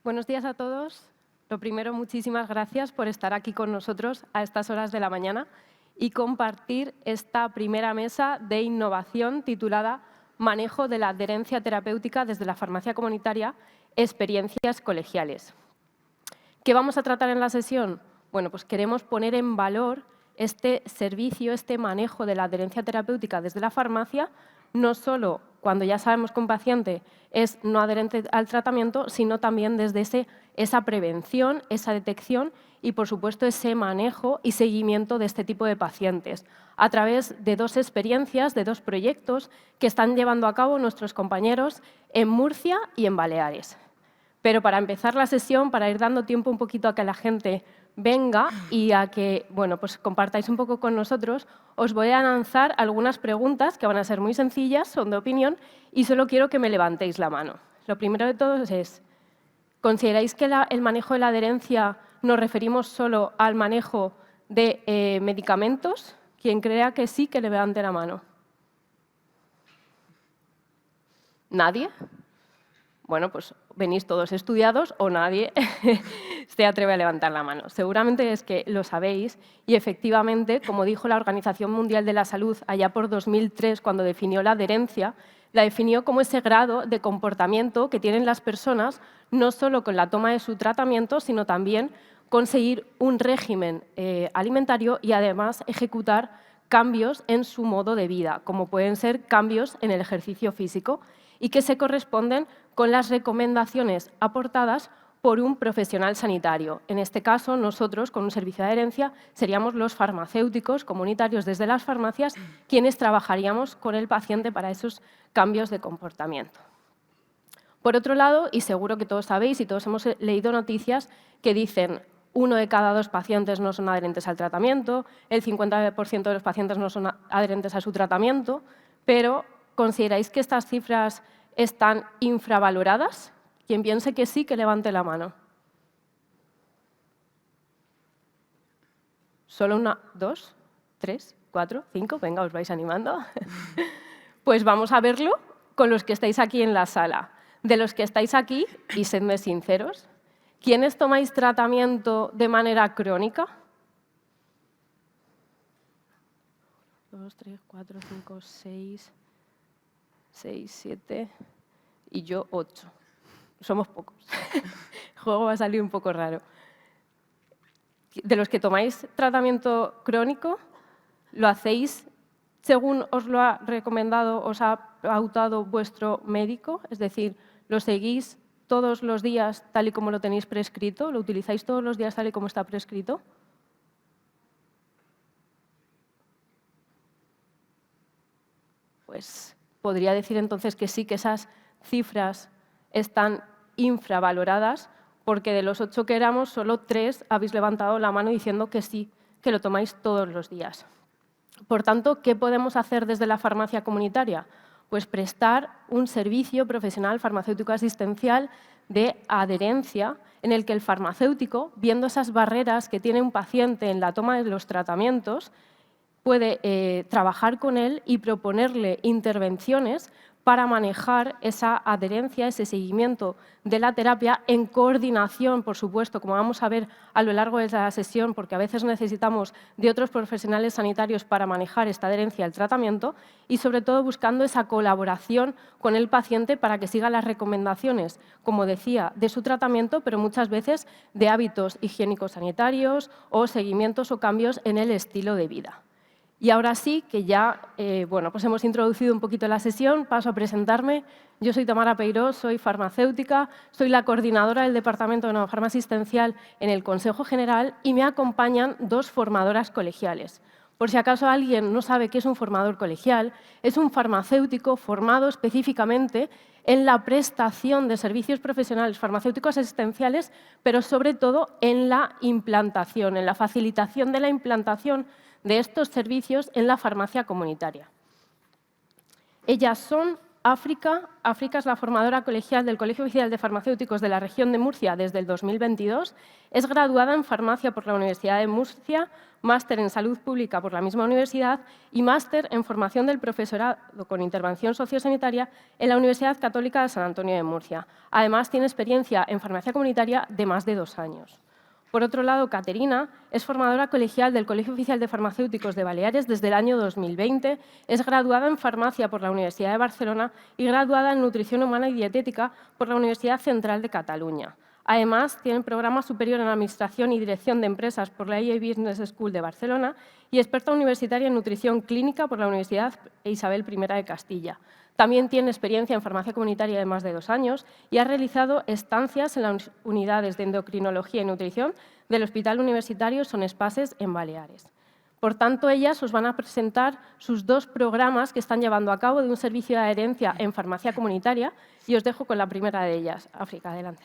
Buenos días a todos. Lo primero, muchísimas gracias por estar aquí con nosotros a estas horas de la mañana y compartir esta primera mesa de innovación titulada Manejo de la adherencia terapéutica desde la farmacia comunitaria, experiencias colegiales. ¿Qué vamos a tratar en la sesión? Bueno, pues queremos poner en valor este servicio, este manejo de la adherencia terapéutica desde la farmacia, no solo cuando ya sabemos que un paciente es no adherente al tratamiento, sino también desde esa prevención, esa detección y, por supuesto, ese manejo y seguimiento de este tipo de pacientes a través de dos experiencias, de dos proyectos que están llevando a cabo nuestros compañeros en Murcia y en Baleares. Pero para empezar la sesión, para ir dando tiempo un poquito a que la gente venga y a que pues compartáis un poco con nosotros, os voy a lanzar algunas preguntas que van a ser muy sencillas, son de opinión, y solo quiero que me levantéis la mano. Lo primero de todo es, ¿consideráis que el manejo de la adherencia nos referimos solo al manejo de medicamentos? Quien crea que sí, que levante la mano. ¿Nadie? Bueno, pues venís todos estudiados o nadie se atreve a levantar la mano. Seguramente es que lo sabéis y, efectivamente, como dijo la Organización Mundial de la Salud allá por 2003, cuando definió la adherencia, la definió como ese grado de comportamiento que tienen las personas no solo con la toma de su tratamiento, sino también conseguir un régimen alimentario y, además, ejecutar cambios en su modo de vida, como pueden ser cambios en el ejercicio físico y que se corresponden con las recomendaciones aportadas por un profesional sanitario. En este caso, nosotros, con un servicio de adherencia, seríamos los farmacéuticos comunitarios desde las farmacias quienes trabajaríamos con el paciente para esos cambios de comportamiento. Por otro lado, y seguro que todos sabéis y todos hemos leído noticias que dicen 1 de cada 2 pacientes no son adherentes al tratamiento, el 50% de los pacientes no son adherentes a su tratamiento, pero ¿consideráis que estas cifras están infravaloradas? Quien piense que sí, que levante la mano. ¿Solo 1, 2, 3, 4, 5? Venga, os vais animando. Pues vamos a verlo con los que estáis aquí en la sala. De los que estáis aquí, y sedme sinceros, ¿quiénes tomáis tratamiento de manera crónica? 2, 3, 4, 5, 6, 7 y yo 8. Somos pocos. El juego va a salir un poco raro. De los que tomáis tratamiento crónico, ¿lo hacéis según os lo ha recomendado, os ha pautado vuestro médico? Es decir, ¿lo seguís todos los días tal y como lo tenéis prescrito? ¿Lo utilizáis todos los días tal y como está prescrito? Pues podría decir entonces que sí, que esas cifras están infravaloradas, porque de los 8 que éramos, solo 3 habéis levantado la mano diciendo que sí, que lo tomáis todos los días. Por tanto, ¿qué podemos hacer desde la farmacia comunitaria? Pues prestar un servicio profesional farmacéutico asistencial de adherencia en el que el farmacéutico, viendo esas barreras que tiene un paciente en la toma de los tratamientos, puede trabajar con él y proponerle intervenciones para manejar esa adherencia, ese seguimiento de la terapia en coordinación, por supuesto, como vamos a ver a lo largo de la sesión, porque a veces necesitamos de otros profesionales sanitarios para manejar esta adherencia al tratamiento y, sobre todo, buscando esa colaboración con el paciente para que siga las recomendaciones, como decía, de su tratamiento, pero muchas veces de hábitos higiénicos sanitarios o seguimientos o cambios en el estilo de vida. Y ahora sí, que ya pues hemos introducido un poquito la sesión, paso a presentarme. Yo soy Tamara Peiró, soy farmacéutica, soy la coordinadora del Departamento de Nanofarma Asistencial en el Consejo General y me acompañan 2 formadoras colegiales. Por si acaso alguien no sabe qué es un formador colegial, es un farmacéutico formado específicamente en la prestación de servicios profesionales farmacéuticos asistenciales, pero sobre todo en la implantación, en la facilitación de la implantación de estos servicios en la farmacia comunitaria. Ellas son África es la formadora colegial del Colegio Oficial de Farmacéuticos de la región de Murcia desde el 2022. Es graduada en farmacia por la Universidad de Murcia, máster en salud pública por la misma universidad y máster en formación del profesorado con intervención sociosanitaria en la Universidad Católica de San Antonio de Murcia. Además, tiene experiencia en farmacia comunitaria de más de 2 años. Por otro lado, Caterina es formadora colegial del Colegio Oficial de Farmacéuticos de Baleares desde el año 2020, es graduada en farmacia por la Universidad de Barcelona y graduada en nutrición humana y dietética por la Universidad Central de Cataluña. Además, tiene programa superior en Administración y Dirección de Empresas por la EA Business School de Barcelona y experta universitaria en nutrición clínica por la Universidad Isabel I de Castilla. También tiene experiencia en farmacia comunitaria de más de 2 años y ha realizado estancias en las unidades de endocrinología y nutrición del Hospital Universitario Son Espases en Baleares. Por tanto, ellas os van a presentar sus 2 programas que están llevando a cabo de un servicio de adherencia en farmacia comunitaria y os dejo con la primera de ellas. África, adelante.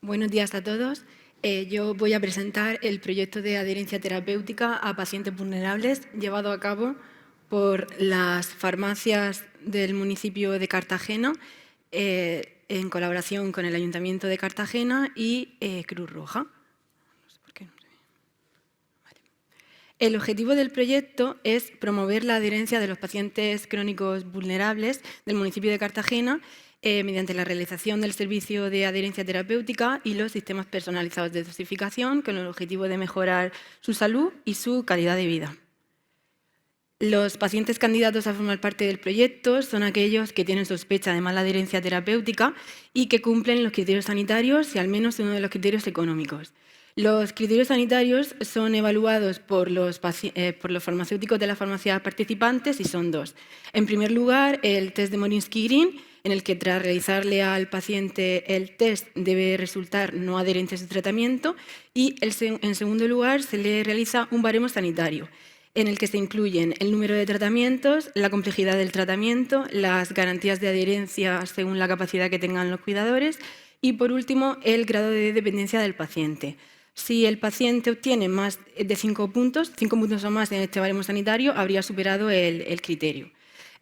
Buenos días a todos. Yo voy a presentar el proyecto de adherencia terapéutica a pacientes vulnerables llevado a cabo por las farmacias del municipio de Cartagena en colaboración con el Ayuntamiento de Cartagena y Cruz Roja. No sé por qué no se ve. Vale. El objetivo del proyecto es promover la adherencia de los pacientes crónicos vulnerables del municipio de Cartagena mediante la realización del servicio de adherencia terapéutica y los sistemas personalizados de dosificación con el objetivo de mejorar su salud y su calidad de vida. Los pacientes candidatos a formar parte del proyecto son aquellos que tienen sospecha de mala adherencia terapéutica y que cumplen los criterios sanitarios y al menos uno de los criterios económicos. Los criterios sanitarios son evaluados por los farmacéuticos de las farmacias participantes y son 2. En primer lugar, el test de Morinsky-Green, en el que tras realizarle al paciente el test debe resultar no adherente a su tratamiento, y en segundo lugar se le realiza un baremo sanitario, en el que se incluyen el número de tratamientos, la complejidad del tratamiento, las garantías de adherencia según la capacidad que tengan los cuidadores y, por último, el grado de dependencia del paciente. Si el paciente obtiene más de 5 puntos o más en este baremo sanitario, habría superado el criterio.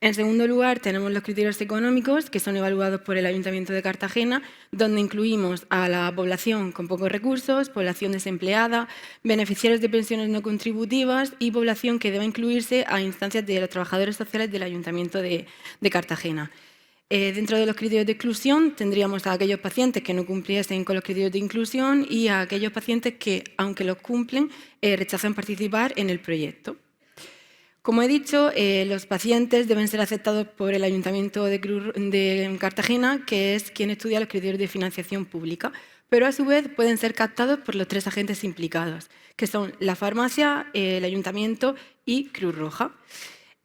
En segundo lugar, tenemos los criterios económicos, que son evaluados por el Ayuntamiento de Cartagena, donde incluimos a la población con pocos recursos, población desempleada, beneficiarios de pensiones no contributivas y población que deba incluirse a instancias de los trabajadores sociales del Ayuntamiento de Cartagena. Dentro de los criterios de exclusión tendríamos a aquellos pacientes que no cumpliesen con los criterios de inclusión y a aquellos pacientes que, aunque los cumplen, rechazan participar en el proyecto. Como he dicho, los pacientes deben ser aceptados por el Ayuntamiento de Cartagena, que es quien estudia los criterios de financiación pública, pero a su vez pueden ser captados por los 3 agentes implicados, que son la farmacia, el Ayuntamiento y Cruz Roja.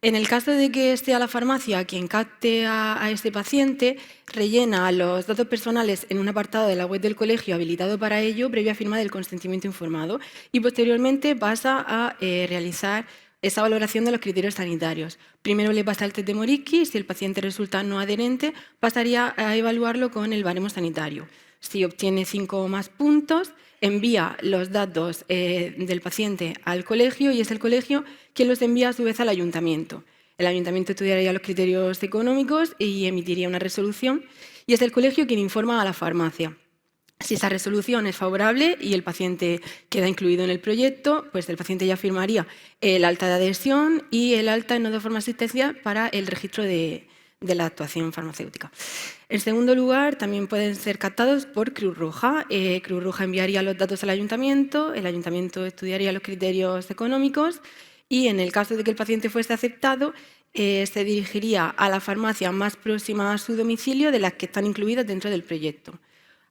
En el caso de que sea la farmacia quien capte a este paciente, rellena los datos personales en un apartado de la web del colegio habilitado para ello, previa firma del consentimiento informado, y posteriormente pasa a realizar esa valoración de los criterios sanitarios. Primero le pasa el test de Morinsky, si el paciente resulta no adherente, pasaría a evaluarlo con el baremo sanitario. Si obtiene 5 o más puntos, envía los datos del paciente al colegio y es el colegio quien los envía a su vez al ayuntamiento. El ayuntamiento estudiaría los criterios económicos y emitiría una resolución y es el colegio quien informa a la farmacia. Si esa resolución es favorable y el paciente queda incluido en el proyecto, pues el paciente ya firmaría el alta de adhesión y el alta en no de forma asistencial para el registro de la actuación farmacéutica. En segundo lugar, también pueden ser captados por Cruz Roja. Cruz Roja enviaría los datos al ayuntamiento, el ayuntamiento estudiaría los criterios económicos y en el caso de que el paciente fuese aceptado, se dirigiría a la farmacia más próxima a su domicilio de las que están incluidas dentro del proyecto.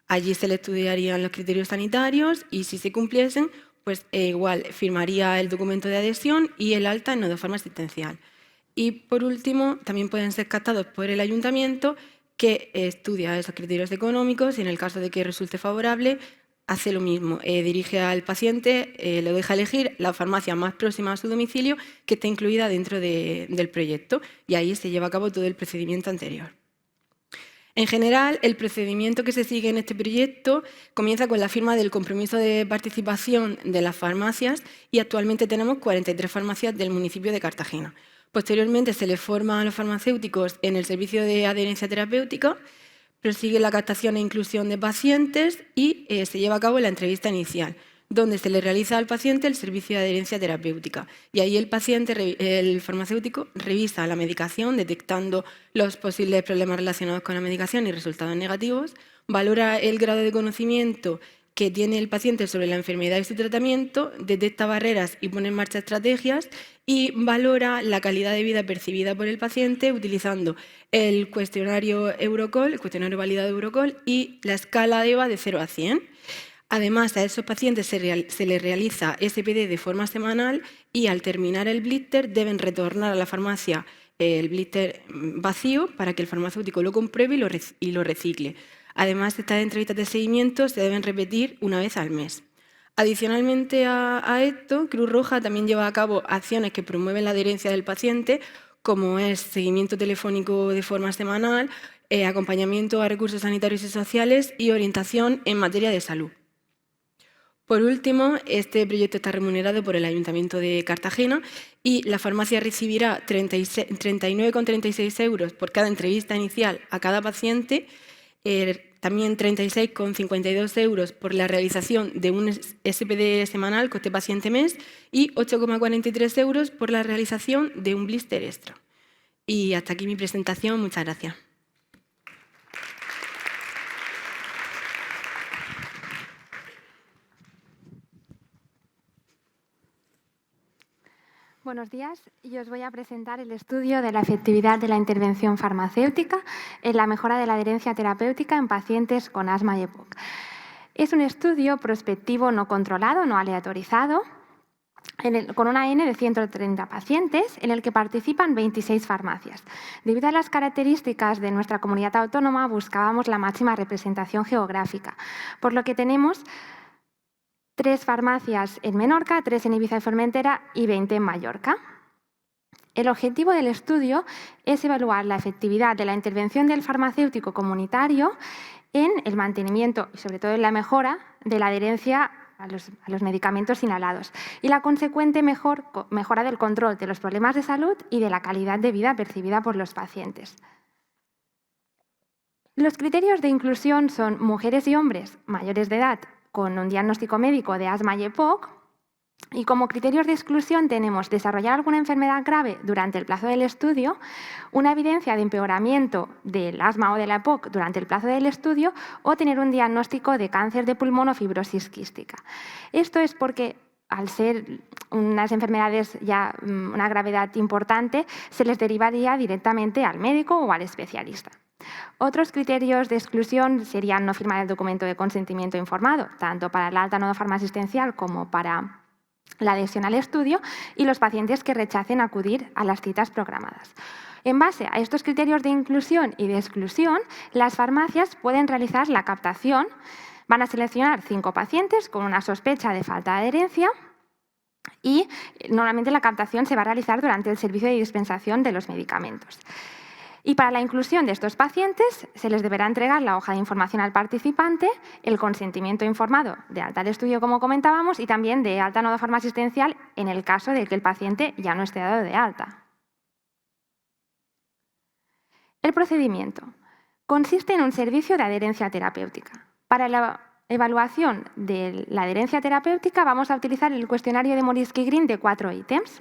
Allí se le estudiarían los criterios sanitarios y si se cumpliesen, pues igual firmaría el documento de adhesión y el alta en no de forma asistencial. Y por último, también pueden ser captados por el ayuntamiento que estudia esos criterios económicos y en el caso de que resulte favorable, hace lo mismo, dirige al paciente, lo deja elegir la farmacia más próxima a su domicilio que esté incluida dentro del proyecto y ahí se lleva a cabo todo el procedimiento anterior. En general, el procedimiento que se sigue en este proyecto comienza con la firma del compromiso de participación de las farmacias y actualmente tenemos 43 farmacias del municipio de Cartagena. Posteriormente se les forma a los farmacéuticos en el servicio de adherencia terapéutica, prosigue la captación e inclusión de pacientes y se lleva a cabo la entrevista inicial, donde se le realiza al paciente el servicio de adherencia terapéutica. Y ahí el farmacéutico revisa la medicación, detectando los posibles problemas relacionados con la medicación y resultados negativos, valora el grado de conocimiento que tiene el paciente sobre la enfermedad y su tratamiento, detecta barreras y pone en marcha estrategias y valora la calidad de vida percibida por el paciente utilizando el cuestionario Eurocall, el cuestionario validado Eurocall y la escala de EVA de 0 a 100. Además, a esos pacientes se les realiza SPD de forma semanal y al terminar el blister deben retornar a la farmacia el blister vacío para que el farmacéutico lo compruebe y lo recicle. Además, estas entrevistas de seguimiento se deben repetir una vez al mes. Adicionalmente a esto, Cruz Roja también lleva a cabo acciones que promueven la adherencia del paciente, como es seguimiento telefónico de forma semanal, acompañamiento a recursos sanitarios y sociales y orientación en materia de salud. Por último, este proyecto está remunerado por el Ayuntamiento de Cartagena y la farmacia recibirá 39,36 euros por cada entrevista inicial a cada paciente, también 36,52 euros por la realización de un SPD semanal coste paciente mes y 8,43 euros por la realización de un blister extra. Y hasta aquí mi presentación. Muchas gracias. Buenos días. Yo os voy a presentar el estudio de la efectividad de la intervención farmacéutica en la mejora de la adherencia terapéutica en pacientes con asma y EPOC. Es un estudio prospectivo no controlado, no aleatorizado, con una N de 130 pacientes, en el que participan 26 farmacias. Debido a las características de nuestra comunidad autónoma, buscábamos la máxima representación geográfica, por lo que tenemos 3 farmacias en Menorca, 3 en Ibiza y Formentera y 20 en Mallorca. El objetivo del estudio es evaluar la efectividad de la intervención del farmacéutico comunitario en el mantenimiento y sobre todo en la mejora de la adherencia a los medicamentos inhalados y la consecuente mejora del control de los problemas de salud y de la calidad de vida percibida por los pacientes. Los criterios de inclusión son mujeres y hombres mayores de edad con un diagnóstico médico de asma y EPOC, y como criterios de exclusión tenemos desarrollar alguna enfermedad grave durante el plazo del estudio, una evidencia de empeoramiento del asma o de la EPOC durante el plazo del estudio o tener un diagnóstico de cáncer de pulmón o fibrosis quística. Esto es porque al ser unas enfermedades ya una gravedad importante, se les derivaría directamente al médico o al especialista. Otros criterios de exclusión serían no firmar el documento de consentimiento informado, tanto para el alta no farmacoasistencial como para la adhesión al estudio, y los pacientes que rechacen acudir a las citas programadas. En base a estos criterios de inclusión y de exclusión, las farmacias pueden realizar la captación. Van a seleccionar 5 pacientes con una sospecha de falta de adherencia y normalmente la captación se va a realizar durante el servicio de dispensación de los medicamentos. Y para la inclusión de estos pacientes se les deberá entregar la hoja de información al participante, el consentimiento informado de alta al estudio, como comentábamos, y también de alta no farmacoasistencial en el caso de que el paciente ya no esté dado de alta. El procedimiento consiste en un servicio de adherencia terapéutica. Para la evaluación de la adherencia terapéutica vamos a utilizar el cuestionario de Morisky-Green de 4 ítems.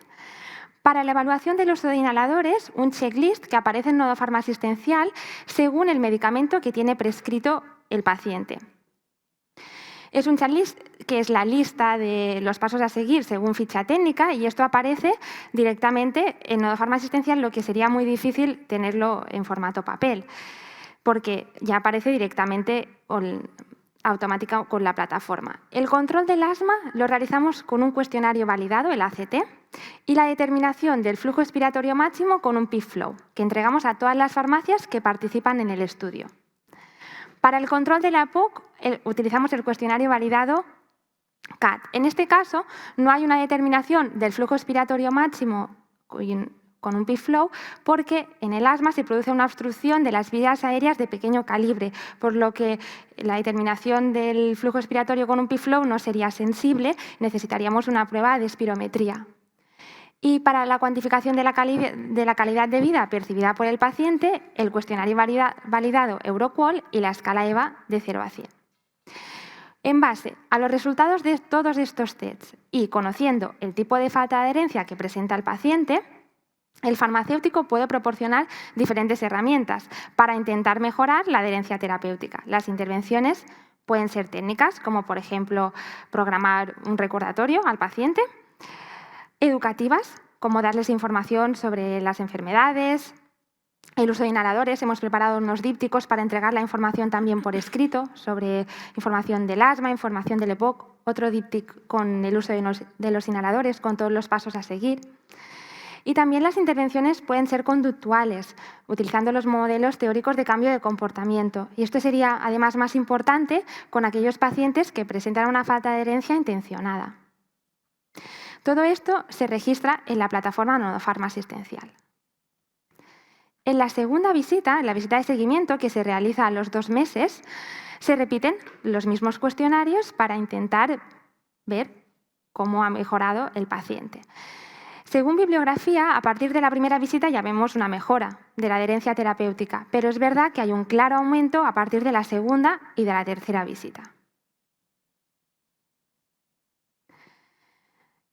Para la evaluación del uso de inhaladores, un checklist que aparece en nodo farmacoasistencial según el medicamento que tiene prescrito el paciente. Es un checklist que es la lista de los pasos a seguir según ficha técnica y esto aparece directamente en nodo farmacoasistencial, lo que sería muy difícil tenerlo en formato papel, porque ya aparece directamente automática con la plataforma. El control del asma lo realizamos con un cuestionario validado, el ACT, y la determinación del flujo expiratorio máximo con un PIF-Flow, que entregamos a todas las farmacias que participan en el estudio. Para el control de la EPOC utilizamos el cuestionario validado CAT. En este caso, no hay una determinación del flujo expiratorio máximo con un PIF-flow, porque en el asma se produce una obstrucción de las vías aéreas de pequeño calibre, por lo que la determinación del flujo expiratorio con un PIF-flow no sería sensible, necesitaríamos una prueba de espirometría. Y para la cuantificación de la calidad de vida percibida por el paciente, el cuestionario validado EuroQol y la escala EVA de 0 a 100. En base a los resultados de todos estos tests y conociendo el tipo de falta de adherencia que presenta el paciente, el farmacéutico puede proporcionar diferentes herramientas para intentar mejorar la adherencia terapéutica. Las intervenciones pueden ser técnicas, como por ejemplo programar un recordatorio al paciente, educativas, como darles información sobre las enfermedades, el uso de inhaladores. Hemos preparado unos dípticos para entregar la información también por escrito sobre información del asma, información del EPOC, otro díptico con el uso de los inhaladores, con todos los pasos a seguir. Y también las intervenciones pueden ser conductuales, utilizando los modelos teóricos de cambio de comportamiento. Y esto sería además más importante con aquellos pacientes que presentan una falta de adherencia intencionada. Todo esto se registra en la plataforma Nodofarma Asistencial. En la segunda visita, en la visita de seguimiento que se realiza a los 2 meses, se repiten los mismos cuestionarios para intentar ver cómo ha mejorado el paciente. Según bibliografía, a partir de la primera visita ya vemos una mejora de la adherencia terapéutica, pero es verdad que hay un claro aumento a partir de la segunda y de la tercera visita.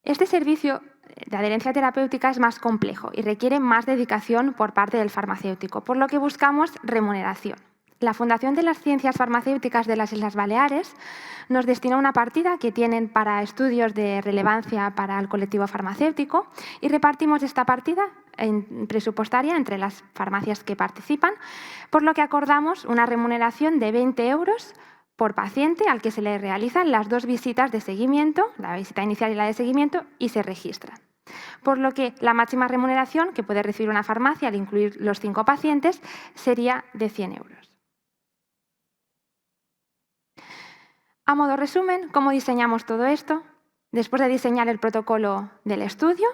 Este servicio de adherencia terapéutica es más complejo y requiere más dedicación por parte del farmacéutico, por lo que buscamos remuneración. La Fundación de las Ciencias Farmacéuticas de las Islas Baleares nos destina una partida que tienen para estudios de relevancia para el colectivo farmacéutico y repartimos esta partida presupuestaria entre las farmacias que participan, por lo que acordamos una remuneración de 20 euros por paciente al que se le realizan las 2 visitas de seguimiento, la visita inicial y la de seguimiento, y se registran. Por lo que la máxima remuneración que puede recibir una farmacia al incluir los 5 pacientes sería de 100 euros. A modo resumen, ¿cómo diseñamos todo esto? Después de diseñar el protocolo del estudio,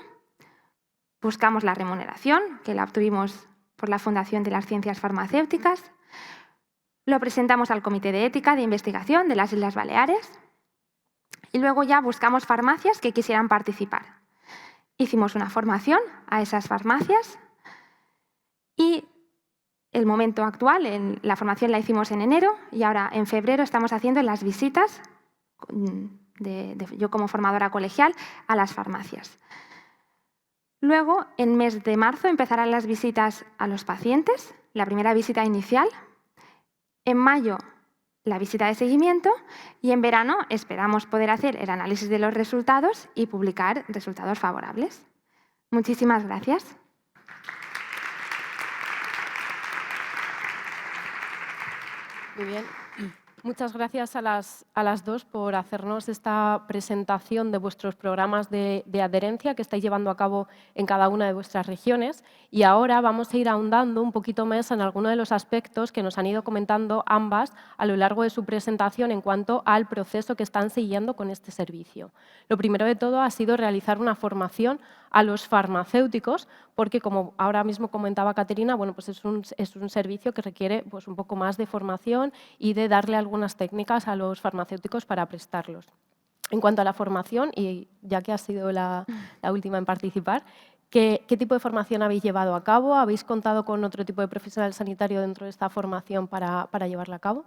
buscamos la remuneración, que la obtuvimos por la Fundación de las Ciencias Farmacéuticas, lo presentamos al Comité de Ética de Investigación de las Islas Baleares y luego ya buscamos farmacias que quisieran participar. Hicimos una formación a esas farmacias y el momento actual, la formación la hicimos en enero y ahora en febrero estamos haciendo las visitas, yo como formadora colegial, a las farmacias. Luego, en mes de marzo, empezarán las visitas a los pacientes, la primera visita inicial. En mayo, la visita de seguimiento y en verano esperamos poder hacer el análisis de los resultados y publicar resultados favorables. Muchísimas gracias. Muy bien. Muchas gracias a las 2 por hacernos esta presentación de vuestros programas de adherencia que estáis llevando a cabo en cada una de vuestras regiones. Y ahora vamos a ir ahondando un poquito más en algunos de los aspectos que nos han ido comentando ambas a lo largo de su presentación en cuanto al proceso que están siguiendo con este servicio. Lo primero de todo ha sido realizar una formación a los farmacéuticos, porque como ahora mismo comentaba Caterina, bueno, pues es un servicio que requiere pues, un poco más de formación y de darle algunas técnicas a los farmacéuticos para prestarlos. En cuanto a la formación, y ya que has sido la última en participar, ¿qué tipo de formación habéis llevado a cabo? ¿Habéis contado con otro tipo de profesional sanitario dentro de esta formación para llevarla a cabo?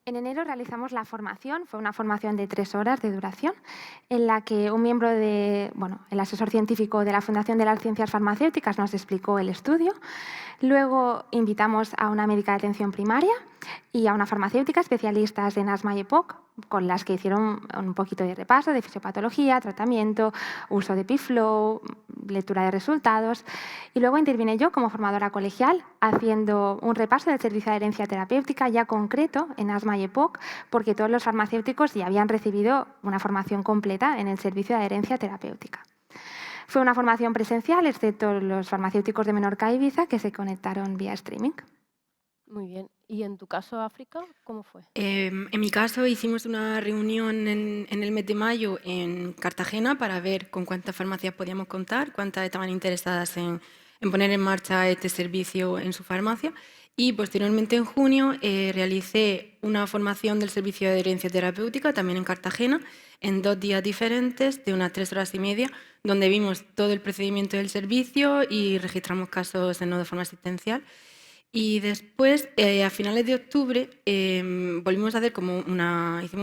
En enero realizamos la formación, fue una formación de 3 horas de duración, en la que un miembro el asesor científico de la Fundación de las Ciencias Farmacéuticas nos explicó el estudio. Luego invitamos a una médica de atención primaria y a una farmacéutica especialistas en asma y EPOC, con las que hicieron un poquito de repaso de fisiopatología, tratamiento, uso de PIF-flow, lectura de resultados. Y luego intervine yo como formadora colegial haciendo un repaso del servicio de adherencia terapéutica ya concreto en asma y EPOC, porque todos los farmacéuticos ya habían recibido una formación completa en el servicio de adherencia terapéutica. Fue una formación presencial, excepto los farmacéuticos de Menorca y Ibiza, que se conectaron vía streaming. Muy bien. ¿Y en tu caso, África, cómo fue? En mi caso hicimos una reunión en el mes de mayo en Cartagena para ver con cuántas farmacias podíamos contar, cuántas estaban interesadas en en poner en marcha este servicio en su farmacia. Y posteriormente, en junio, realicé una formación del servicio de adherencia terapéutica, también en Cartagena, en 2 días diferentes, de unas 3 horas y media, donde vimos todo el procedimiento del servicio y registramos casos en no de forma asistencial. Y después, a finales de octubre, volvimos a hacer hicimos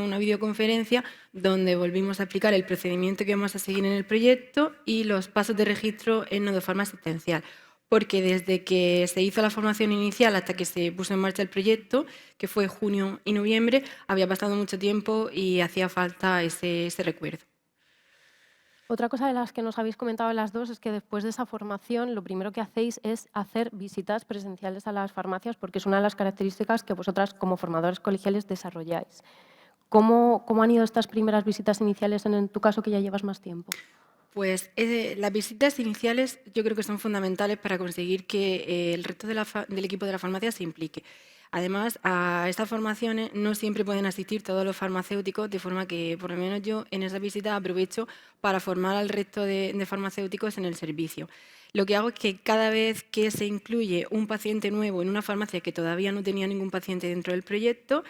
una videoconferencia donde volvimos a explicar el procedimiento que vamos a seguir en el proyecto y los pasos de registro en no de forma asistencial. Porque desde que se hizo la formación inicial hasta que se puso en marcha el proyecto, que fue junio y noviembre, había pasado mucho tiempo y hacía falta ese recuerdo. Otra cosa de las que nos habéis comentado las dos es que después de esa formación lo primero que hacéis es hacer visitas presenciales a las farmacias porque es una de las características que vosotras como formadores colegiales desarrolláis. ¿Cómo han ido estas primeras visitas iniciales en tu caso que ya llevas más tiempo? Pues las visitas iniciales yo creo que son fundamentales para conseguir que el resto del equipo de la farmacia se implique. Además, a estas formaciones no siempre pueden asistir todos los farmacéuticos, de forma que por lo menos yo en esa visita aprovecho para formar al resto de farmacéuticos en el servicio. Lo que hago es que cada vez que se incluye un paciente nuevo en una farmacia que todavía no tenía ningún paciente dentro del proyecto,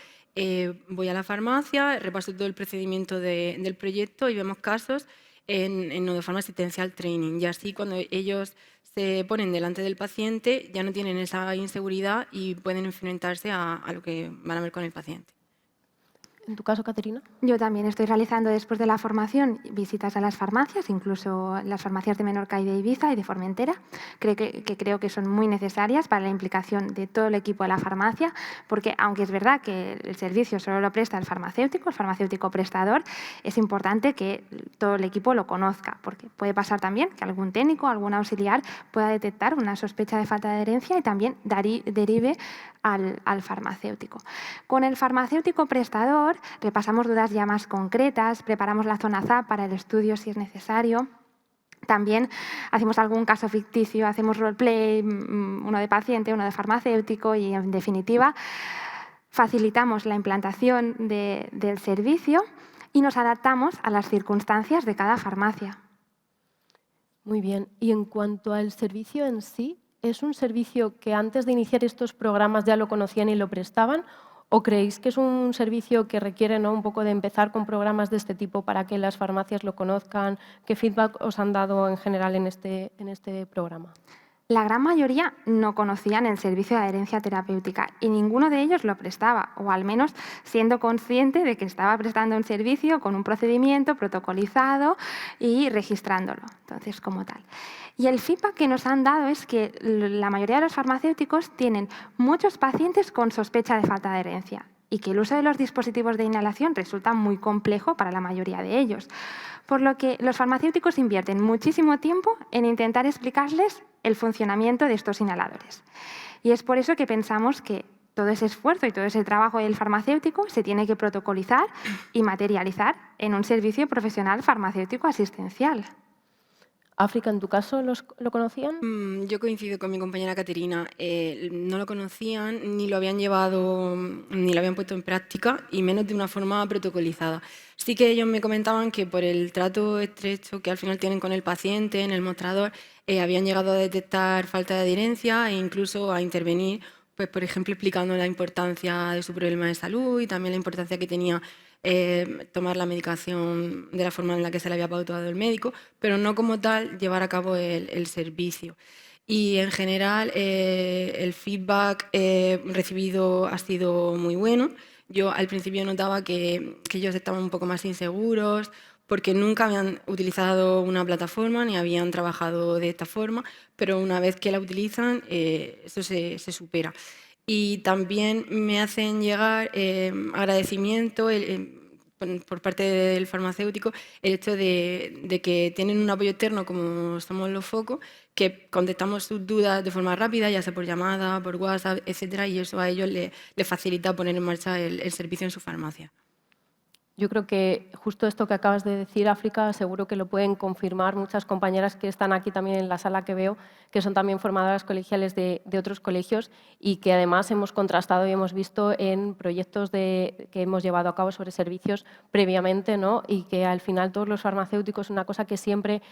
voy a la farmacia, repaso todo el procedimiento del proyecto y vemos casos en no de forma asistencial training. Y así cuando ellos se ponen delante del paciente ya no tienen esa inseguridad y pueden enfrentarse a lo que van a ver con el paciente. ¿En tu caso, Caterina? Yo también estoy realizando después de la formación visitas a las farmacias, incluso las farmacias de Menorca y de Ibiza y de Formentera. Creo que son muy necesarias para la implicación de todo el equipo de la farmacia, porque aunque es verdad que el servicio solo lo presta el farmacéutico prestador, es importante que todo el equipo lo conozca, porque puede pasar también que algún técnico, algún auxiliar pueda detectar una sospecha de falta de adherencia y también derive al farmacéutico. Con el farmacéutico prestador repasamos dudas ya más concretas, preparamos la zona ZAP para el estudio si es necesario. También hacemos algún caso ficticio, hacemos roleplay, uno de paciente, uno de farmacéutico y, en definitiva, facilitamos la implantación del servicio y nos adaptamos a las circunstancias de cada farmacia. Muy bien. Y en cuanto al servicio en sí, ¿es un servicio que antes de iniciar estos programas ya lo conocían y lo prestaban? ¿O creéis que es un servicio que requiere, ¿no?, un poco de empezar con programas de este tipo para que las farmacias lo conozcan? ¿Qué feedback os han dado en general en este programa? La gran mayoría no conocían el servicio de adherencia terapéutica y ninguno de ellos lo prestaba, o al menos siendo consciente de que estaba prestando un servicio con un procedimiento protocolizado y registrándolo, entonces como tal. Y el feedback que nos han dado es que la mayoría de los farmacéuticos tienen muchos pacientes con sospecha de falta de adherencia y que el uso de los dispositivos de inhalación resulta muy complejo para la mayoría de ellos. Por lo que los farmacéuticos invierten muchísimo tiempo en intentar explicarles el funcionamiento de estos inhaladores. Y es por eso que pensamos que todo ese esfuerzo y todo ese trabajo del farmacéutico se tiene que protocolizar y materializar en un servicio profesional farmacéutico asistencial. África, ¿en tu caso lo conocían? Yo coincido con mi compañera Caterina. No lo conocían, ni lo habían llevado, ni lo habían puesto en práctica, y menos de una forma protocolizada. Sí que ellos me comentaban que por el trato estrecho que al final tienen con el paciente en el mostrador, habían llegado a detectar falta de adherencia e incluso a intervenir, pues, por ejemplo, explicando la importancia de su problema de salud y también la importancia que tenía tomar la medicación de la forma en la que se le había pautado el médico, pero no como tal llevar a cabo el servicio. Y en general el feedback recibido ha sido muy bueno. Yo al principio notaba que ellos estaban un poco más inseguros porque nunca habían utilizado una plataforma ni habían trabajado de esta forma, pero una vez que la utilizan eso se supera. Y también me hacen llegar agradecimiento por parte del farmacéutico el hecho de que tienen un apoyo externo como somos los focos, que contestamos sus dudas de forma rápida, ya sea por llamada, por WhatsApp, etcétera, y eso a ellos les facilita poner en marcha el servicio en su farmacia. Yo creo que justo esto que acabas de decir, África, seguro que lo pueden confirmar muchas compañeras que están aquí también en la sala que veo, que son también formadoras colegiales de otros colegios y que además hemos contrastado y hemos visto en proyectos que hemos llevado a cabo sobre servicios previamente, ¿no? Y que al final todos los farmacéuticos, una cosa que siempre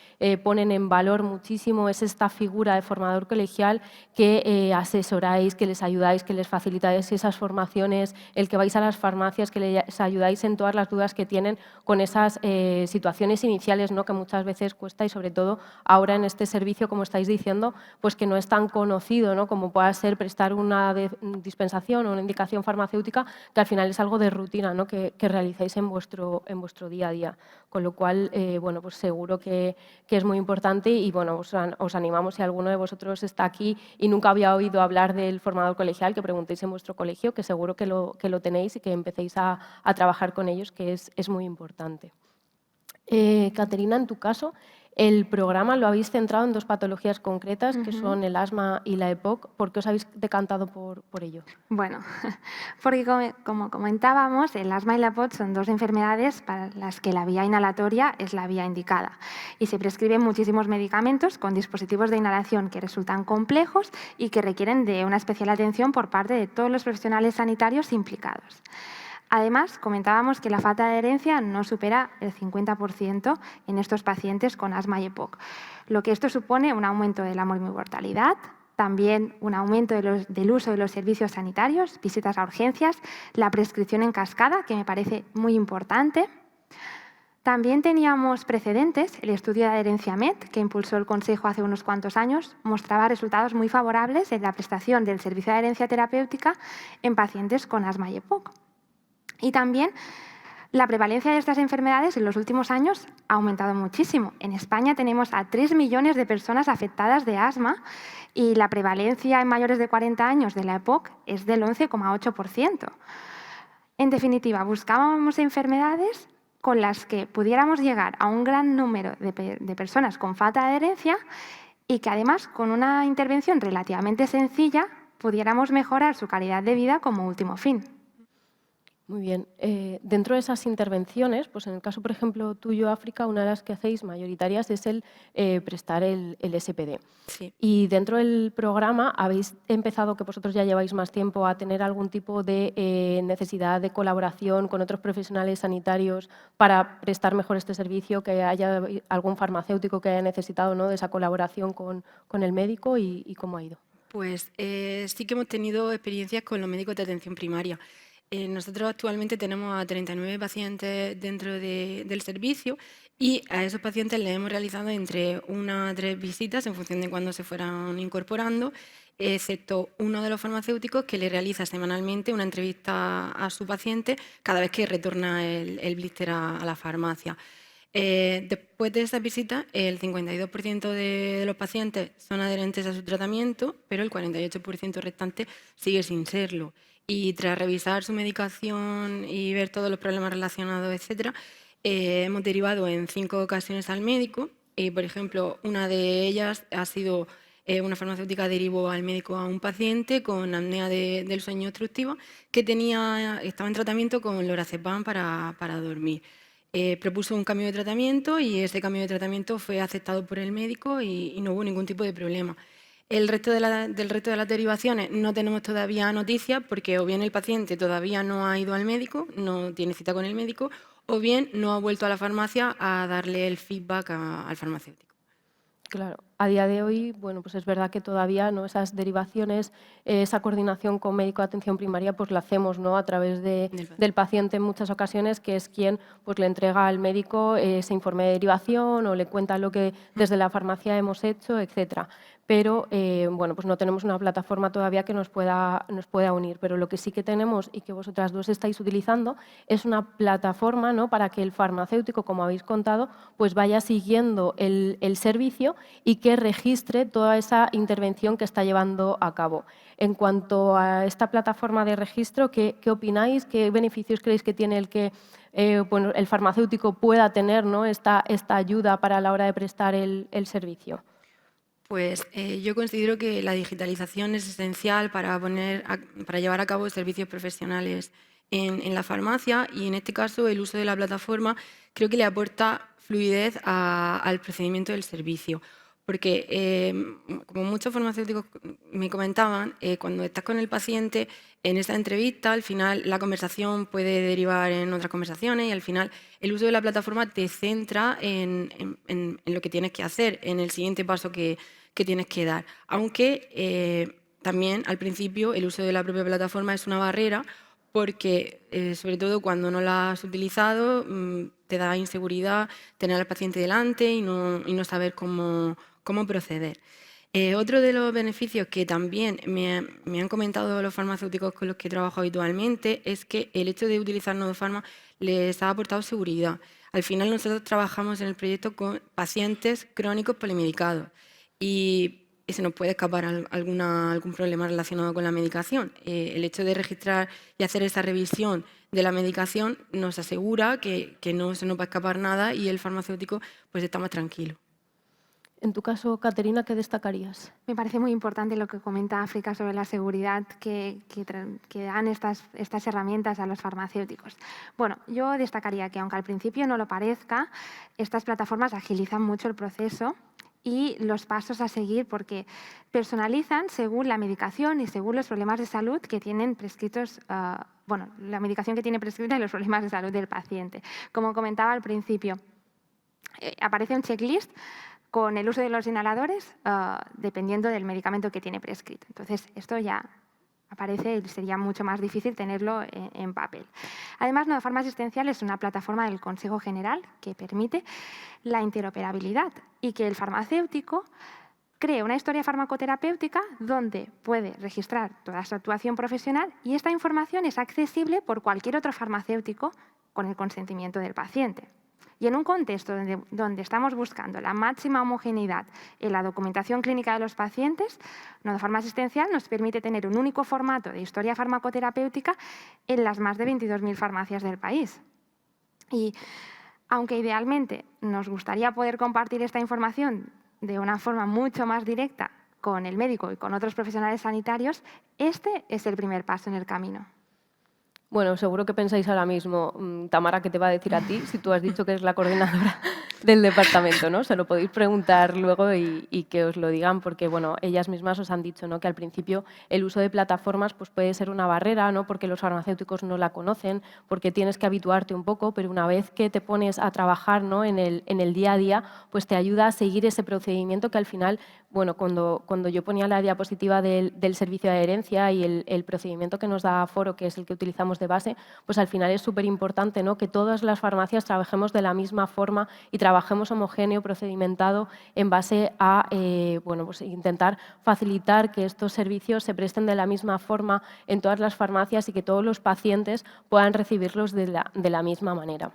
ponen en valor muchísimo es esta figura de formador colegial que asesoráis, que les ayudáis, que les facilitáis esas formaciones, el que vais a las farmacias, que les ayudáis en todas las dudas que tienen con esas situaciones iniciales, ¿no? Que muchas veces cuesta y sobre todo ahora en este servicio, como estáis diciendo, pues que no es tan conocido, ¿no? Como pueda ser prestar una dispensación o una indicación farmacéutica, que al final es algo de rutina, ¿no? que realizáis en vuestro día a día. Con lo cual, bueno, pues seguro que es muy importante y bueno, os animamos, si alguno de vosotros está aquí y nunca había oído hablar del formador colegial, que preguntéis en vuestro colegio, que seguro que lo tenéis y que empecéis a trabajar con ellos, que es muy importante. Caterina, en tu caso, el programa lo habéis centrado en 2 patologías concretas, que son el asma y la EPOC. ¿Por qué os habéis decantado por ello? Bueno, porque como comentábamos, el asma y la EPOC son 2 enfermedades para las que la vía inhalatoria es la vía indicada y se prescriben muchísimos medicamentos con dispositivos de inhalación que resultan complejos y que requieren de una especial atención por parte de todos los profesionales sanitarios implicados. Además, comentábamos que la falta de adherencia no supera el 50% en estos pacientes con asma y EPOC, lo que esto supone un aumento de la mortalidad, también un aumento del uso de los servicios sanitarios, visitas a urgencias, la prescripción en cascada, que me parece muy importante. También teníamos precedentes, el estudio de adherencia MED, que impulsó el Consejo hace unos cuantos años, mostraba resultados muy favorables en la prestación del servicio de adherencia terapéutica en pacientes con asma y EPOC. Y también la prevalencia de estas enfermedades en los últimos años ha aumentado muchísimo. En España tenemos a 3 millones de personas afectadas de asma y la prevalencia en mayores de 40 años de la EPOC es del 11,8%. En definitiva, buscábamos enfermedades con las que pudiéramos llegar a un gran número de personas con falta de adherencia y que además, con una intervención relativamente sencilla, pudiéramos mejorar su calidad de vida como último fin. Muy bien. Dentro de esas intervenciones, pues en el caso, por ejemplo, tuyo, África, una de las que hacéis mayoritarias es el prestar el SPD. Sí. Y dentro del programa habéis empezado, que vosotros ya lleváis más tiempo, a tener algún tipo de necesidad de colaboración con otros profesionales sanitarios para prestar mejor este servicio, que haya algún farmacéutico que haya necesitado, ¿no?, de esa colaboración con el médico y cómo ha ido. Pues sí que hemos tenido experiencias con los médicos de atención primaria. Nosotros actualmente tenemos a 39 pacientes dentro del servicio y a esos pacientes les hemos realizado entre 1 a 3 visitas en función de cuándo se fueran incorporando, excepto uno de los farmacéuticos que le realiza semanalmente una entrevista a su paciente cada vez que retorna el blister a la farmacia. Después de esa visita, el 52% de los pacientes son adherentes a su tratamiento, pero el 48% restante sigue sin serlo. Y tras revisar su medicación y ver todos los problemas relacionados, etc., hemos derivado en 5 ocasiones al médico. Por ejemplo, una de ellas ha sido una farmacéutica derivó al médico a un paciente con apnea del sueño obstructiva que estaba en tratamiento con lorazepam para dormir. Propuso un cambio de tratamiento y ese cambio de tratamiento fue aceptado por el médico y no hubo ningún tipo de problema. Del resto de las derivaciones no tenemos todavía noticias porque o bien el paciente todavía no ha ido al médico, no tiene cita con el médico, o bien no ha vuelto a la farmacia a darle el feedback al farmacéutico. Claro, a día de hoy, bueno, pues es verdad que todavía no esas derivaciones, esa coordinación con médico de atención primaria, pues la hacemos, ¿no?, a través del paciente en muchas ocasiones, que es quien pues le entrega al médico ese informe de derivación o le cuenta lo que desde la farmacia hemos hecho, etcétera. Pero bueno, pues no tenemos una plataforma todavía que nos pueda unir. Pero lo que sí que tenemos y que vosotras dos estáis utilizando es una plataforma, ¿no?, para que el farmacéutico, como habéis contado, pues vaya siguiendo el servicio y que registre toda esa intervención que está llevando a cabo. En cuanto a esta plataforma de registro, ¿qué opináis? ¿Qué beneficios creéis que tiene el que bueno, el farmacéutico pueda tener, ¿no?, esta ayuda para la hora de prestar el servicio? Pues yo considero que la digitalización es esencial para llevar a cabo servicios profesionales en la farmacia, y en este caso el uso de la plataforma creo que le aporta fluidez al procedimiento del servicio. Porque, como muchos farmacéuticos me comentaban, cuando estás con el paciente en esa entrevista, al final la conversación puede derivar en otras conversaciones y al final el uso de la plataforma te centra en lo que tienes que hacer, en el siguiente paso que tienes que dar. Aunque también al principio el uso de la propia plataforma es una barrera porque, sobre todo cuando no la has utilizado, te da inseguridad tener al paciente delante y no saber cómo proceder. Otro de los beneficios que también me han comentado los farmacéuticos con los que trabajo habitualmente es que el hecho de utilizar Nodofarma les ha aportado seguridad. Al final nosotros trabajamos en el proyecto con pacientes crónicos polimedicados y se nos puede escapar algún problema relacionado con la medicación. El hecho de registrar y hacer esa revisión de la medicación nos asegura que no se nos va a escapar nada y el farmacéutico pues está más tranquilo. En tu caso, Caterina, ¿qué destacarías? Me parece muy importante lo que comenta África sobre la seguridad que dan estas herramientas a los farmacéuticos. Bueno, yo destacaría que, aunque al principio no lo parezca, estas plataformas agilizan mucho el proceso y los pasos a seguir porque personalizan según la medicación y según los problemas de salud que tienen prescritos, la medicación que tiene prescrita y los problemas de salud del paciente. Como comentaba al principio, aparece un checklist con el uso de los inhaladores, dependiendo del medicamento que tiene prescrito. Entonces, esto ya aparece y sería mucho más difícil tenerlo en papel. Además, Nodofarma Asistencial es una plataforma del Consejo General que permite la interoperabilidad y que el farmacéutico cree una historia farmacoterapéutica donde puede registrar toda su actuación profesional y esta información es accesible por cualquier otro farmacéutico con el consentimiento del paciente. Y en un contexto donde estamos buscando la máxima homogeneidad en la documentación clínica de los pacientes, Nodofarma Asistencial nos permite tener un único formato de historia farmacoterapéutica en las más de 22.000 farmacias del país. Y aunque idealmente nos gustaría poder compartir esta información de una forma mucho más directa con el médico y con otros profesionales sanitarios, este es el primer paso en el camino. Bueno, seguro que pensáis ahora mismo, Tamara, ¿qué te va a decir a ti si tú has dicho que eres la coordinadora del departamento, ¿no? Se lo podéis preguntar luego y que os lo digan porque, bueno, ellas mismas os han dicho, ¿no?, que al principio el uso de plataformas pues, puede ser una barrera, ¿no?, porque los farmacéuticos no la conocen, porque tienes que habituarte un poco, pero una vez que te pones a trabajar, ¿no?, en el día a día, pues te ayuda a seguir ese procedimiento que al final, bueno, cuando yo ponía la diapositiva del servicio de adherencia y el procedimiento que nos da Foro, que es el que utilizamos de base, pues al final es súper importante, ¿no?, que todas las farmacias trabajemos de la misma forma y trabajemos homogéneo, procedimentado, en base a pues intentar facilitar que estos servicios se presten de la misma forma en todas las farmacias y que todos los pacientes puedan recibirlos de la misma manera.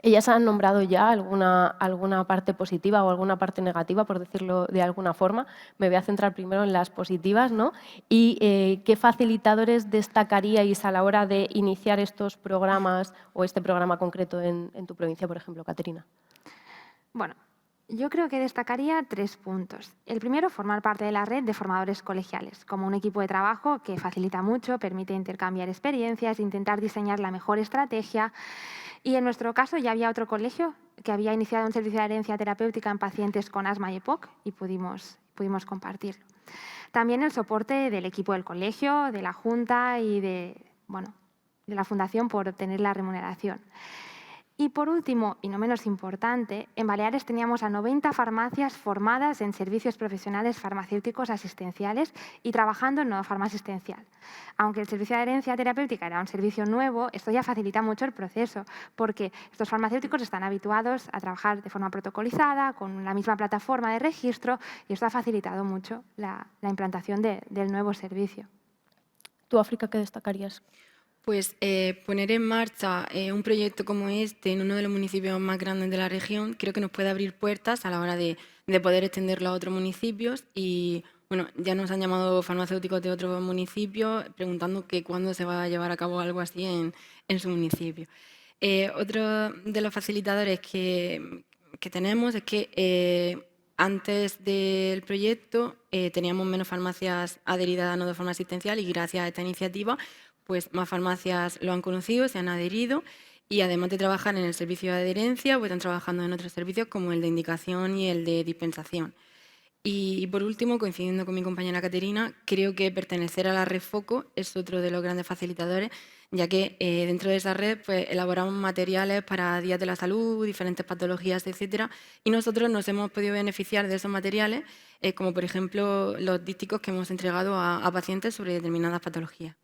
Ellas han nombrado ya alguna parte positiva o alguna parte negativa, por decirlo de alguna forma. Me voy a centrar primero en las positivas, ¿no? ¿Y qué facilitadores destacaríais a la hora de iniciar estos programas o este programa concreto en tu provincia, por ejemplo, Caterina? Bueno, yo creo que destacaría 3 puntos. El primero, formar parte de la red de formadores colegiales, como un equipo de trabajo que facilita mucho, permite intercambiar experiencias, intentar diseñar la mejor estrategia. Y en nuestro caso ya había otro colegio que había iniciado un servicio de adherencia terapéutica en pacientes con asma y EPOC y pudimos compartirlo. También el soporte del equipo del colegio, de la Junta y de la Fundación por obtener la remuneración. Y por último, y no menos importante, en Baleares teníamos a 90 farmacias formadas en servicios profesionales farmacéuticos asistenciales y trabajando en Nodofarma Asistencial. Aunque el servicio de adherencia terapéutica era un servicio nuevo, esto ya facilita mucho el proceso, porque estos farmacéuticos están habituados a trabajar de forma protocolizada, con la misma plataforma de registro, y esto ha facilitado mucho la implantación del nuevo servicio. ¿Tú, África, qué destacarías? Pues poner en marcha un proyecto como este en uno de los municipios más grandes de la región creo que nos puede abrir puertas a la hora de poder extenderlo a otros municipios y bueno, ya nos han llamado farmacéuticos de otros municipios preguntando que cuándo se va a llevar a cabo algo así en su municipio. Otro de los facilitadores que tenemos es que antes del proyecto teníamos menos farmacias adheridas a Nodofarma Asistencial y gracias a esta iniciativa pues más farmacias lo han conocido, se han adherido y además de trabajar en el servicio de adherencia, pues están trabajando en otros servicios como el de indicación y el de dispensación. Y por último, coincidiendo con mi compañera Caterina, creo que pertenecer a la red Foco es otro de los grandes facilitadores, ya que dentro de esa red pues, elaboramos materiales para días de la salud, diferentes patologías, etcétera, y nosotros nos hemos podido beneficiar de esos materiales, como por ejemplo los dísticos que hemos entregado a pacientes sobre determinadas patologías.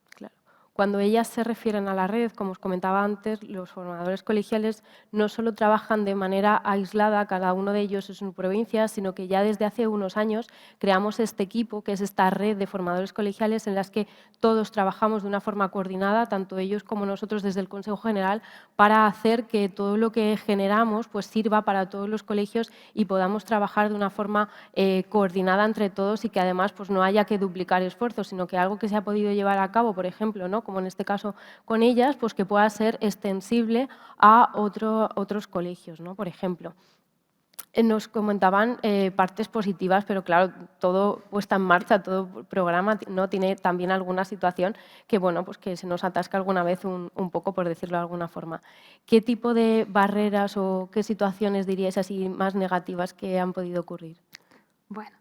Claro. Cuando ellas se refieren a la red, como os comentaba antes, los formadores colegiales no solo trabajan de manera aislada, cada uno de ellos en su provincia, sino que ya desde hace unos años creamos este equipo, que es esta red de formadores colegiales en las que todos trabajamos de una forma coordinada, tanto ellos como nosotros desde el Consejo General, para hacer que todo lo que generamos pues, sirva para todos los colegios y podamos trabajar de una forma coordinada entre todos y que además pues, no haya que duplicar esfuerzos, sino que algo que se ha podido llevar a cabo, por ejemplo, ¿no? Como en este caso con ellas, pues que pueda ser extensible a otros colegios, ¿no? Por ejemplo. Nos comentaban partes positivas, pero claro, todo puesta en marcha, todo programa no tiene también alguna situación que, bueno, pues que se nos atasca alguna vez un poco, por decirlo de alguna forma. ¿Qué tipo de barreras o qué situaciones diríais así más negativas que han podido ocurrir? Bueno,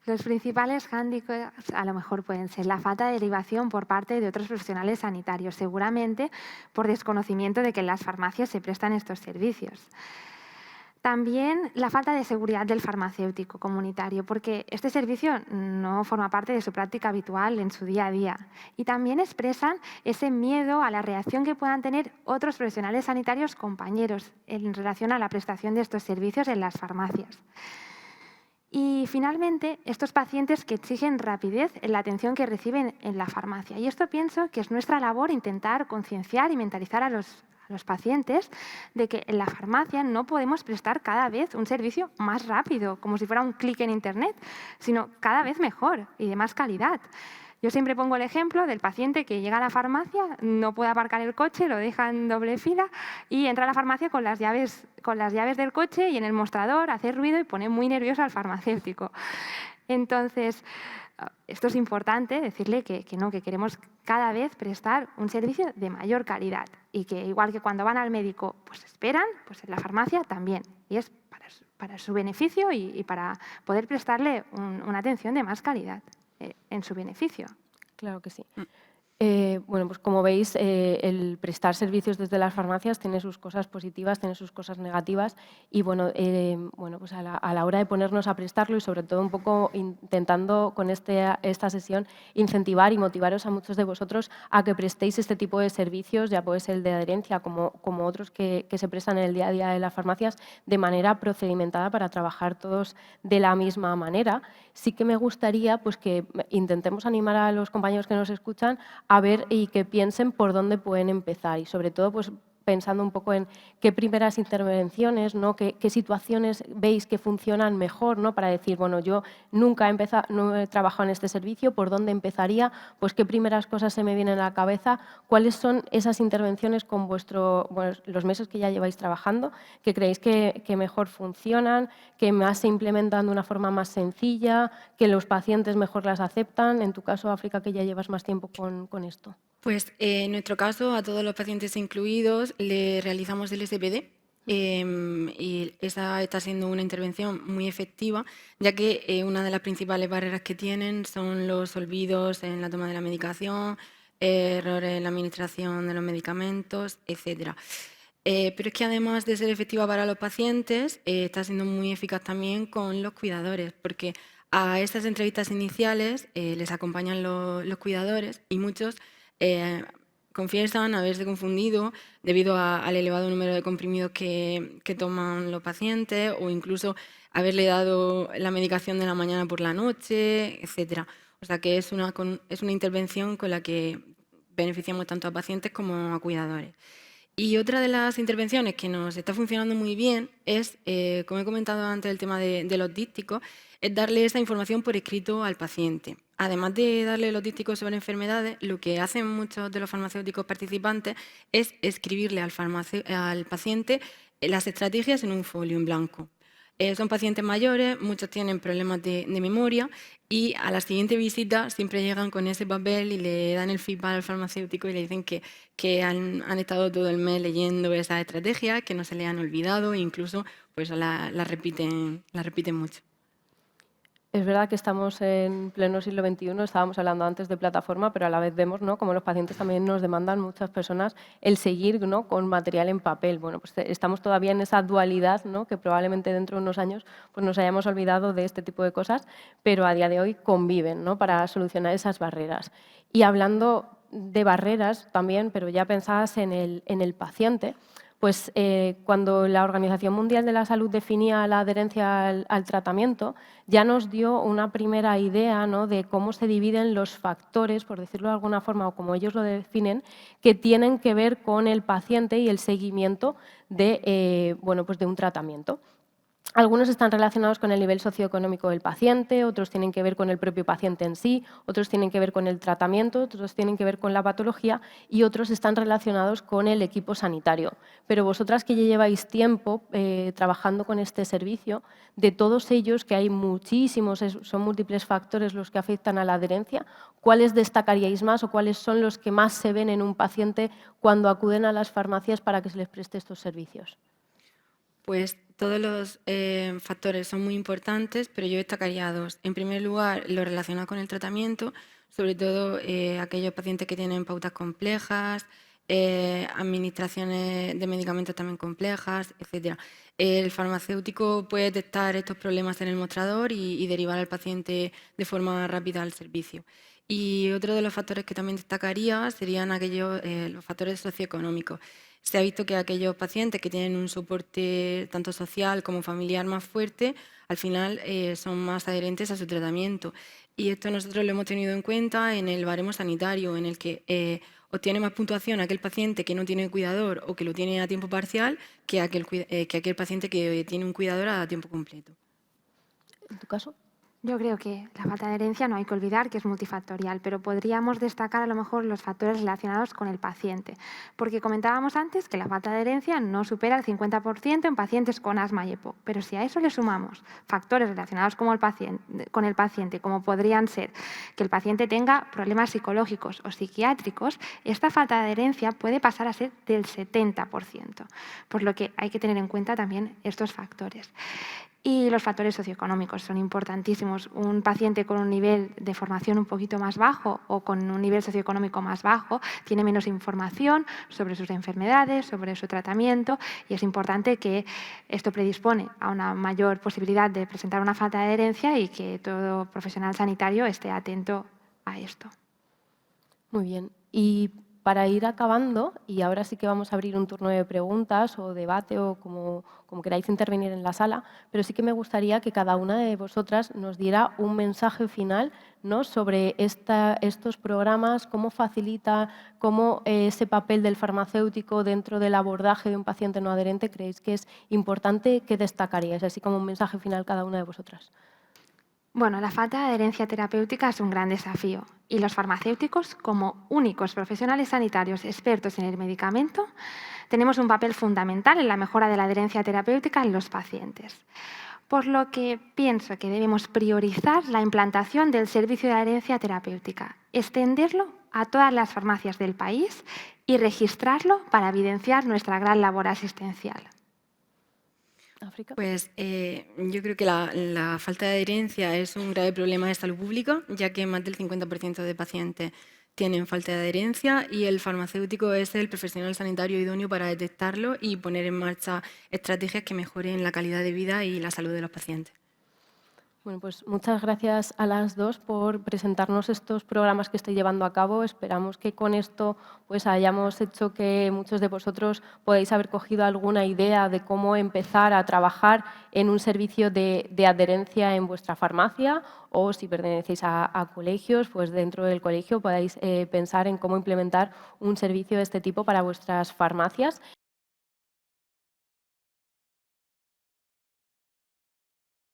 los principales hándicaps a lo mejor pueden ser la falta de derivación por parte de otros profesionales sanitarios, seguramente por desconocimiento de que en las farmacias se prestan estos servicios. También la falta de seguridad del farmacéutico comunitario, porque este servicio no forma parte de su práctica habitual en su día a día. Y también expresan ese miedo a la reacción que puedan tener otros profesionales sanitarios compañeros en relación a la prestación de estos servicios en las farmacias. Y finalmente, estos pacientes que exigen rapidez en la atención que reciben en la farmacia. Y esto pienso que es nuestra labor intentar concienciar y mentalizar a los pacientes de que en la farmacia no podemos prestar cada vez un servicio más rápido, como si fuera un clic en Internet, sino cada vez mejor y de más calidad. Yo siempre pongo el ejemplo del paciente que llega a la farmacia, no puede aparcar el coche, lo deja en doble fila y entra a la farmacia con las llaves del coche y en el mostrador hace ruido y pone muy nervioso al farmacéutico. Entonces, esto es importante, decirle que queremos cada vez prestar un servicio de mayor calidad y que igual que cuando van al médico pues esperan, pues en la farmacia también. Y es para su beneficio y para poder prestarle una atención de más calidad en su beneficio. Claro que sí. Bueno, pues como veis, el prestar servicios desde las farmacias tiene sus cosas positivas, tiene sus cosas negativas y bueno, pues a la hora de ponernos a prestarlo y sobre todo un poco intentando con esta sesión incentivar y motivaros a muchos de vosotros a que prestéis este tipo de servicios, ya puede ser el de adherencia como otros que se prestan en el día a día de las farmacias de manera procedimentada para trabajar todos de la misma manera. Sí que me gustaría pues, que intentemos animar a los compañeros que nos escuchan a ver y que piensen por dónde pueden empezar y sobre todo pues, pensando un poco en qué primeras intervenciones, ¿no? qué situaciones veis que funcionan mejor, ¿no? Para decir, bueno, yo nunca no he trabajado en este servicio, ¿por dónde empezaría? Pues qué primeras cosas se me vienen a la cabeza, cuáles son esas intervenciones con los meses que ya lleváis trabajando, que creéis que mejor funcionan, que más se implementan de una forma más sencilla, que los pacientes mejor las aceptan. En tu caso, África, que ya llevas más tiempo con esto. Pues en nuestro caso, a todos los pacientes incluidos, le realizamos el SPD y esa está siendo una intervención muy efectiva, ya que una de las principales barreras que tienen son los olvidos en la toma de la medicación, errores en la administración de los medicamentos, etc. Pero es que además de ser efectiva para los pacientes, está siendo muy eficaz también con los cuidadores, porque a estas entrevistas iniciales les acompañan los cuidadores y muchos confiesan haberse confundido debido al elevado número de comprimidos que toman los pacientes o incluso haberle dado la medicación de la mañana por la noche, etc. O sea que es una intervención con la que beneficiamos tanto a pacientes como a cuidadores. Y otra de las intervenciones que nos está funcionando muy bien es, como he comentado antes, el tema de los dísticos, es darle esa información por escrito al paciente. Además de darle los dísticos sobre enfermedades, lo que hacen muchos de los farmacéuticos participantes es escribirle al paciente las estrategias en un folio en blanco. Son pacientes mayores, muchos tienen problemas de memoria y a la siguiente visita siempre llegan con ese papel y le dan el feedback al farmacéutico y le dicen que han estado todo el mes leyendo esas estrategias, que no se le han olvidado e incluso pues la repiten mucho. Es verdad que estamos en pleno siglo XXI, estábamos hablando antes de plataforma, pero a la vez vemos, ¿no?, como los pacientes también nos demandan, muchas personas, el seguir, ¿no?, con material en papel. Bueno, pues estamos todavía en esa dualidad, ¿no?, que probablemente dentro de unos años pues nos hayamos olvidado de este tipo de cosas, pero a día de hoy conviven, ¿no?, para solucionar esas barreras. Y hablando de barreras también, pero ya pensadas en el paciente, pues cuando la Organización Mundial de la Salud definía la adherencia al tratamiento, ya nos dio una primera idea, ¿no?, de cómo se dividen los factores, por decirlo de alguna forma, o como ellos lo definen, que tienen que ver con el paciente y el seguimiento de, bueno, pues de un tratamiento. Algunos están relacionados con el nivel socioeconómico del paciente, otros tienen que ver con el propio paciente en sí, otros tienen que ver con el tratamiento, otros tienen que ver con la patología y otros están relacionados con el equipo sanitario. Pero vosotras que ya lleváis tiempo trabajando con este servicio, de todos ellos, que hay muchísimos, son múltiples factores los que afectan a la adherencia, ¿cuáles destacaríais más o cuáles son los que más se ven en un paciente cuando acuden a las farmacias para que se les preste estos servicios? Pues todos los factores son muy importantes, pero yo destacaría dos. En primer lugar, lo relacionado con el tratamiento, sobre todo aquellos pacientes que tienen pautas complejas, administraciones de medicamentos también complejas, etc. El farmacéutico puede detectar estos problemas en el mostrador y derivar al paciente de forma rápida al servicio. Y otro de los factores que también destacaría serían aquellos, los factores socioeconómicos. Se ha visto que aquellos pacientes que tienen un soporte tanto social como familiar más fuerte, al final son más adherentes a su tratamiento. Y esto nosotros lo hemos tenido en cuenta en el baremo sanitario, en el que obtiene más puntuación aquel paciente que no tiene cuidador o que lo tiene a tiempo parcial que aquel paciente que tiene un cuidador a tiempo completo. ¿En tu caso? Yo creo que la falta de herencia no hay que olvidar que es multifactorial, pero podríamos destacar a lo mejor los factores relacionados con el paciente, porque comentábamos antes que la falta de herencia no supera el 50% en pacientes con asma y EPOC, pero si a eso le sumamos factores relacionados con el paciente, como podrían ser que el paciente tenga problemas psicológicos o psiquiátricos, esta falta de herencia puede pasar a ser del 70%, por lo que hay que tener en cuenta también estos factores. Y los factores socioeconómicos son importantísimos. Un paciente con un nivel de formación un poquito más bajo o con un nivel socioeconómico más bajo tiene menos información sobre sus enfermedades, sobre su tratamiento y es importante que esto predispone a una mayor posibilidad de presentar una falta de adherencia y que todo profesional sanitario esté atento a esto. Muy bien. Y para ir acabando, y ahora sí que vamos a abrir un turno de preguntas o debate o como queráis intervenir en la sala, pero sí que me gustaría que cada una de vosotras nos diera un mensaje final, ¿no?, sobre estos programas, cómo facilita, cómo ese papel del farmacéutico dentro del abordaje de un paciente no adherente creéis que es importante, ¿qué destacaríais? Así como un mensaje final cada una de vosotras. Bueno, la falta de adherencia terapéutica es un gran desafío y los farmacéuticos, como únicos profesionales sanitarios expertos en el medicamento, tenemos un papel fundamental en la mejora de la adherencia terapéutica en los pacientes. Por lo que pienso que debemos priorizar la implantación del servicio de adherencia terapéutica, extenderlo a todas las farmacias del país y registrarlo para evidenciar nuestra gran labor asistencial. África. Pues yo creo que la falta de adherencia es un grave problema de salud pública, ya que más del 50% de pacientes tienen falta de adherencia y el farmacéutico es el profesional sanitario idóneo para detectarlo y poner en marcha estrategias que mejoren la calidad de vida y la salud de los pacientes. Bueno, pues muchas gracias a las dos por presentarnos estos programas que estoy llevando a cabo. Esperamos que con esto pues hayamos hecho que muchos de vosotros podáis haber cogido alguna idea de cómo empezar a trabajar en un servicio de adherencia en vuestra farmacia o si pertenecéis a colegios, pues dentro del colegio podáis pensar en cómo implementar un servicio de este tipo para vuestras farmacias.